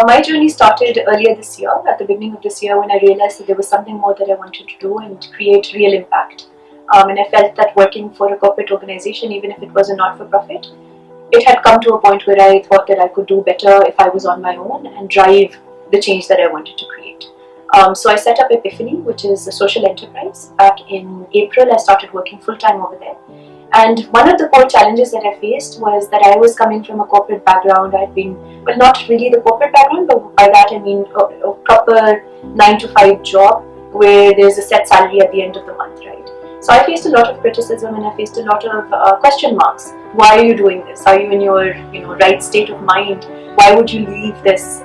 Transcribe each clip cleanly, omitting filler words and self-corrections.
my journey started earlier this year, at the beginning of this year, when I realized that there was something more that I wanted to do and create real impact. And I felt that working for a corporate organization, even if it was a not-for-profit, it had come to a point where I thought that I could do better if I was on my own and drive the change that I wanted to create. So I set up Epiphany, which is a social enterprise. Back in April, I started working full-time over there. And one of the core challenges that I faced was that I was coming from a corporate background. I'd been, well, not really the corporate background, but by that I mean a proper 9-to-5 job where there's a set salary at the end of the month, right? So I faced a lot of criticism and I faced a lot of question marks. Why are you doing this? Are you in your right state of mind? Why would you leave this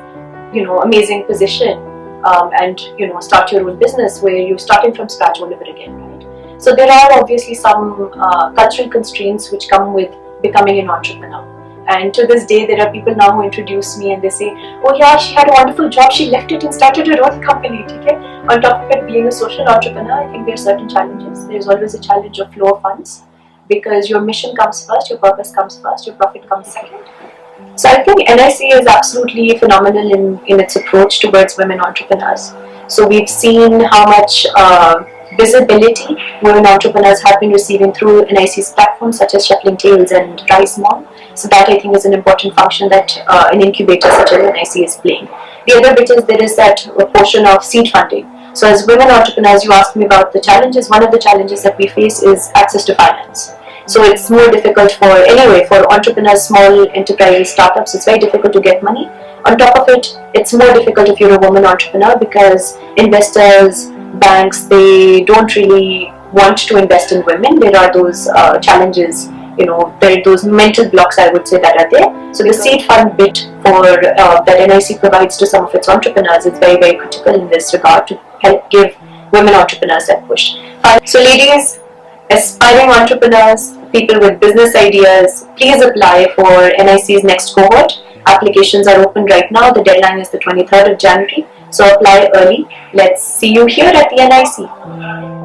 amazing position and start your own business where you're starting from scratch all over again, right? So there are obviously some cultural constraints which come with becoming an entrepreneur. And to this day, there are people now who introduce me and they say, oh yeah, she had a wonderful job, she left it and started her own company. Okay? On top of it, being a social entrepreneur, I think there are certain challenges. There's always a challenge of flow of funds because your mission comes first, your purpose comes first, your profit comes second. So I think NIC is absolutely phenomenal in its approach towards women entrepreneurs. So we've seen how much visibility women entrepreneurs have been receiving through NIC's platforms such as Shuffling Tales and Rise Mom. So that I think is an important function that an incubator such as NIC is playing. The other bit is there is that portion of seed funding. So as women entrepreneurs, you asked me about the challenges. One of the challenges that we face is access to finance. So it's more difficult for entrepreneurs, small enterprises, startups, it's very difficult to get money. On top of it, it's more difficult if you're a woman entrepreneur because investors, banks, they don't really want to invest in women. There are those challenges, there are those mental blocks, I would say, that are there. So the seed fund bit for that NIC provides to some of its entrepreneurs is very, very critical in this regard to help give women entrepreneurs that push. So ladies, aspiring entrepreneurs, people with business ideas, please apply for NIC's next cohort. Applications are open right now. The deadline is the 23rd of January. So apply early. Let's see you here at the NIC.